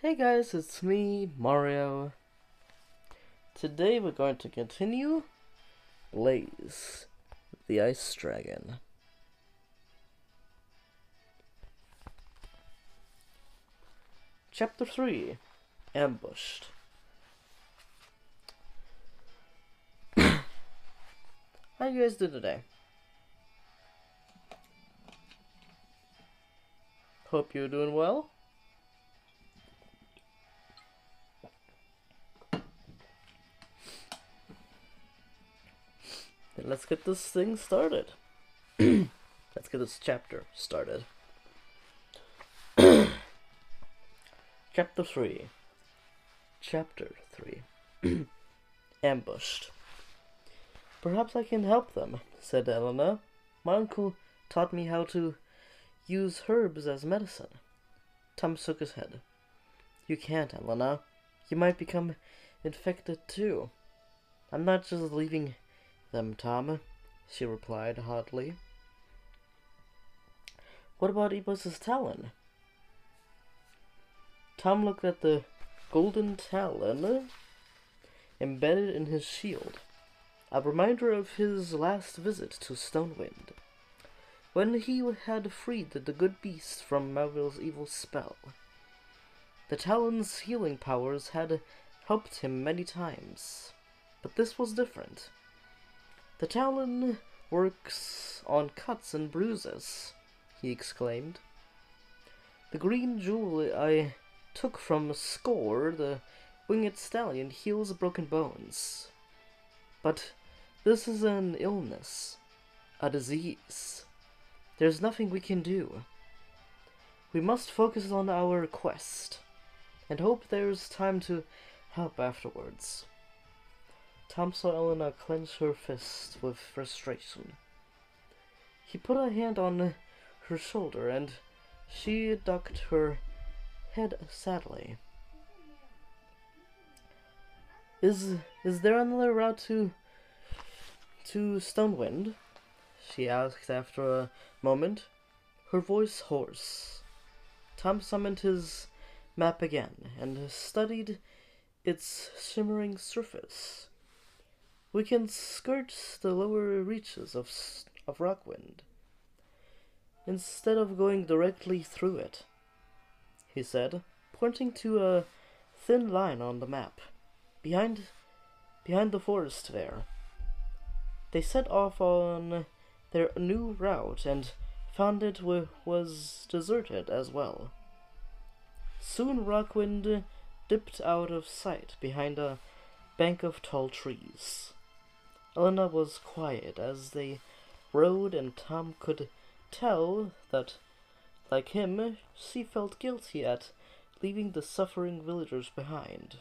Hey guys, it's me, Mario. Today we're going to continue Blaze, the Ice Dragon. Chapter 3, Ambushed. How you guys do today? Hope you're doing well. Then let's get this thing started. Let's get this chapter started. Chapter 3. Chapter 3. Ambushed. Perhaps I can help them, said Elena. My uncle taught me how to use herbs as medicine. Tom shook his head. You can't, Elena. You might become infected too. I'm not just leaving them, Tom, she replied hotly. What about Ebos's talon? Tom looked at the golden talon embedded in his shield, a reminder of his last visit to Stonewind, when he had freed the good beast from Melville's evil spell. The talon's healing powers had helped him many times, but this was different. The talon works on cuts and bruises, he exclaimed. The green jewel I took from Score, the winged stallion, heals broken bones. But this is an illness, a disease. There's nothing we can do. We must focus on our quest, and hope there's time to help afterwards. Tom saw Elena clench her fist with frustration. He put a hand on her shoulder, and she ducked her head sadly. Is there another route to Stonewind? She asked after a moment, her voice hoarse. Tom summoned his map again and studied its shimmering surface. We can skirt the lower reaches of Rockwind, instead of going directly through it, he said, pointing to a thin line on the map, behind the forest there. They set off on their new route and found it was deserted as well. Soon Rockwind dipped out of sight behind a bank of tall trees. Elena was quiet as they rode, and Tom could tell that, like him, she felt guilty at leaving the suffering villagers behind.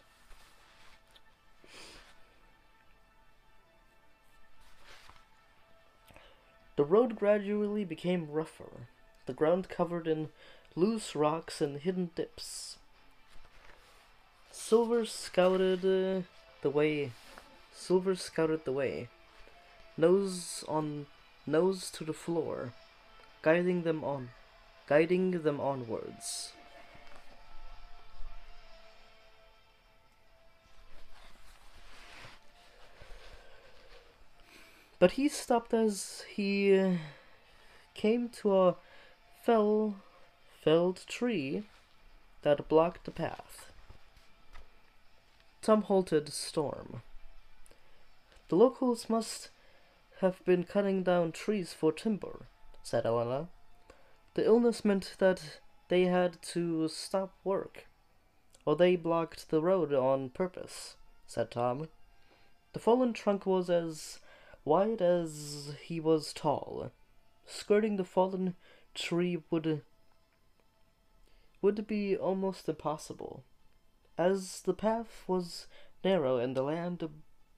The road gradually became rougher, the ground covered in loose rocks and hidden dips. Silver scouted the way, nose to the floor, guiding them onwards. But he stopped as he came to a felled tree that blocked the path. Tom halted Storm. The locals must have been cutting down trees for timber, said Elena. The illness meant that they had to stop work, or they blocked the road on purpose, said Tom. The fallen trunk was as wide as he was tall. Skirting the fallen tree would be almost impossible, as the path was narrow and the land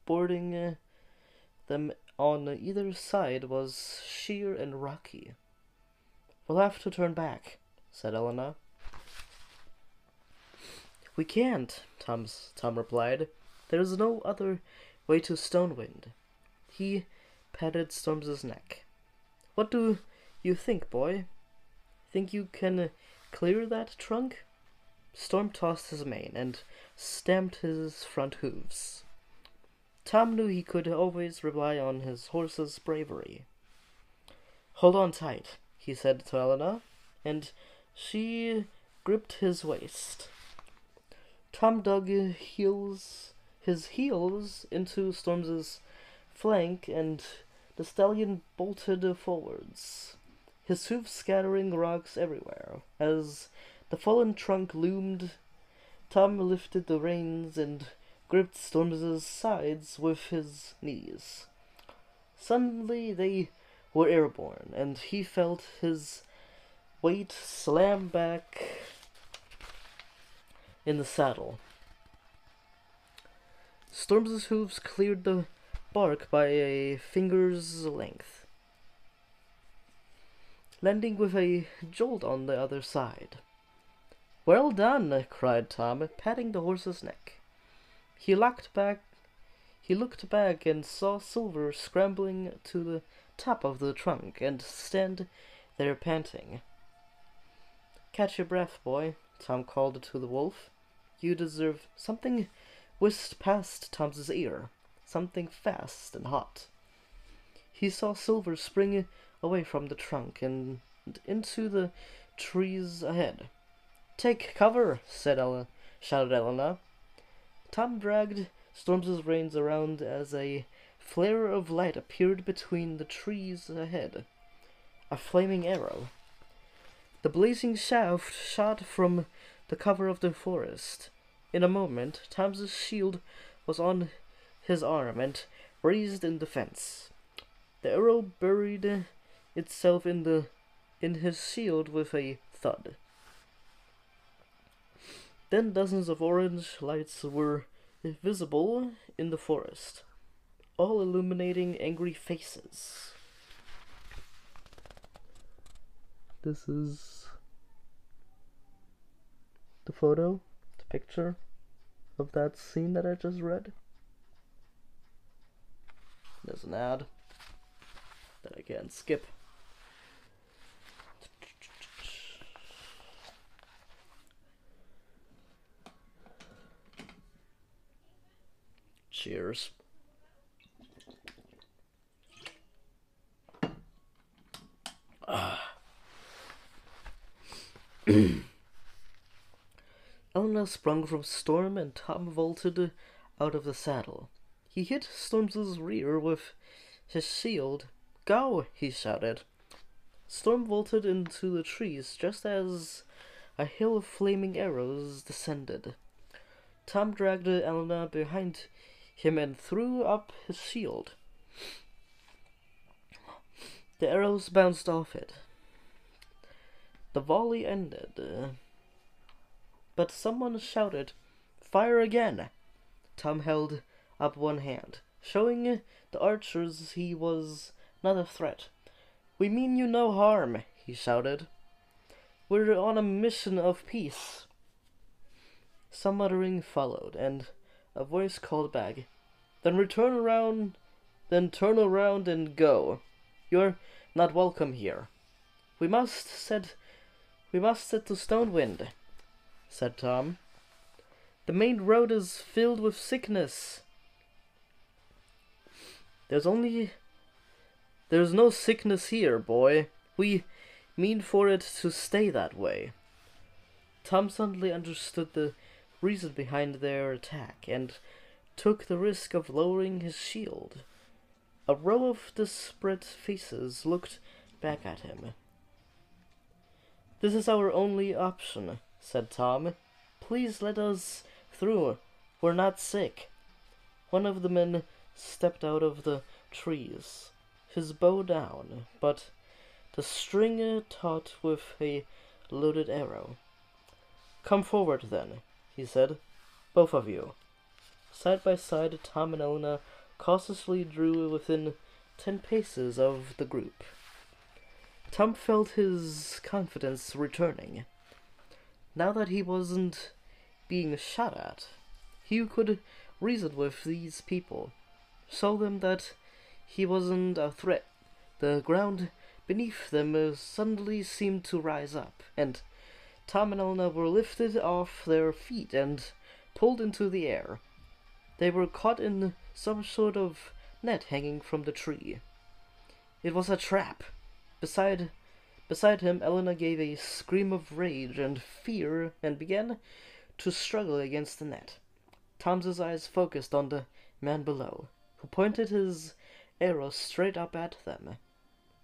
bordering them on either side was sheer and rocky. We'll have to turn back, said Elena. We can't, Tom replied. There's no other way to Stonewind. He patted Storm's neck. What do you think, boy? Think you can clear that trunk? Storm tossed his mane and stamped his front hooves. Tom knew he could always rely on his horse's bravery. "Hold on tight," he said to Elena, and she gripped his waist. Tom dug his heels into Storm's flank, and the stallion bolted forwards, his hooves scattering rocks everywhere. As the fallen trunk loomed, Tom lifted the reins and gripped Storm's sides with his knees. Suddenly they were airborne, and he felt his weight slam back in the saddle. Storm's hooves cleared the bark by a finger's length, landing with a jolt on the other side. "Well done!" cried Tom, patting the horse's neck. He looked back and saw Silver scrambling to the top of the trunk and stand there panting. "Catch your breath, boy," Tom called to the wolf. "You deserve..." Something whisked past Tom's ear, something fast and hot. He saw Silver spring away from the trunk and into the trees ahead. "Take cover!" shouted Elena. Tom dragged Storm's reins around as a flare of light appeared between the trees ahead. A flaming arrow. The blazing shaft shot from the cover of the forest. In a moment, Tom's shield was on his arm and raised in defense. The arrow buried itself in his shield with a thud. Then dozens of orange lights were visible in the forest, all illuminating angry faces. This is the photo, the picture of that scene that I just read. There's an ad that I can't skip. Cheers. Elena sprung from Storm and Tom vaulted out of the saddle. He hit Storm's rear with his shield. "Go!" he shouted. Storm vaulted into the trees just as a hail of flaming arrows descended. Tom dragged Elena behind him and threw up his shield. The arrows bounced off it. The volley ended, but someone shouted, "Fire again!" Tom held up one hand, showing the archers he was not a threat. "We mean you no harm," he shouted. "We're on a mission of peace." Some muttering followed, and a voice called back, Then turn around and go. You're not welcome here." We must set to Stonewind," said Tom. "The main road is filled with sickness." There's no sickness here, boy. We mean for it to stay that way." Tom suddenly understood the reason behind their attack, and took the risk of lowering his shield. A row of desperate faces looked back at him. "This is our only option," said Tom. "Please let us through. We're not sick." One of the men stepped out of the trees, his bow down, but the string taut with a loaded arrow. "Come forward, then," he said. "Both of you." Side by side, Tom and Elena cautiously drew within 10 paces of the group. Tom felt his confidence returning. Now that he wasn't being shot at, he could reason with these people, show them that he wasn't a threat. The ground beneath them suddenly seemed to rise up, and Tom and Elena were lifted off their feet and pulled into the air. They were caught in some sort of net hanging from the tree. It was a trap. Beside him, Elena gave a scream of rage and fear and began to struggle against the net. Tom's eyes focused on the man below, who pointed his arrow straight up at them.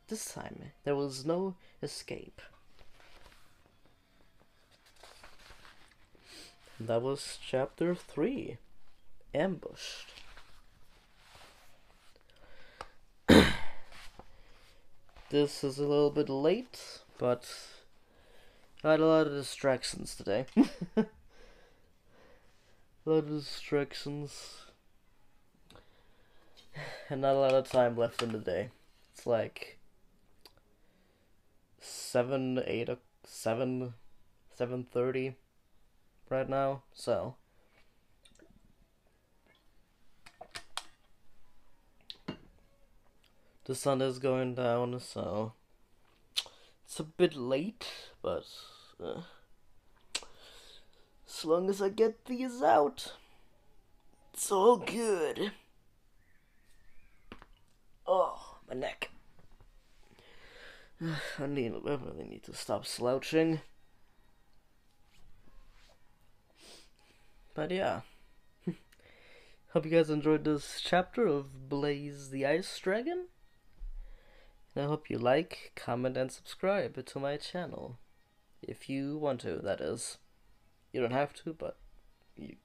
This time, there was no escape. That was chapter 3, Ambushed. This is a little bit late, but I had a lot of distractions today. A lot of distractions. And not a lot of time left in the day. It's like 7:30 right now, so the sun is going down, so it's a bit late, but as long as I get these out, it's all good. Oh, my neck. I really need to stop slouching. But yeah. Hope you guys enjoyed this chapter of Blaze the Ice Dragon. And I hope you like, comment, and subscribe to my channel. If you want to, that is. You don't have to, but you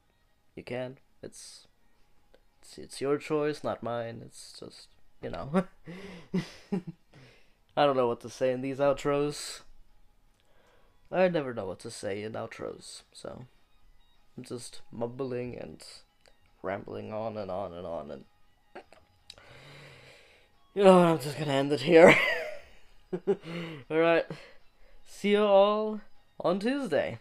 can. It's your choice, not mine. It's just, you know. I don't know what to say in these outros. I never know what to say in outros, so I'm just mumbling and rambling on and on and on, and you know, I'm just gonna end it here. Alright, see you all on Tuesday.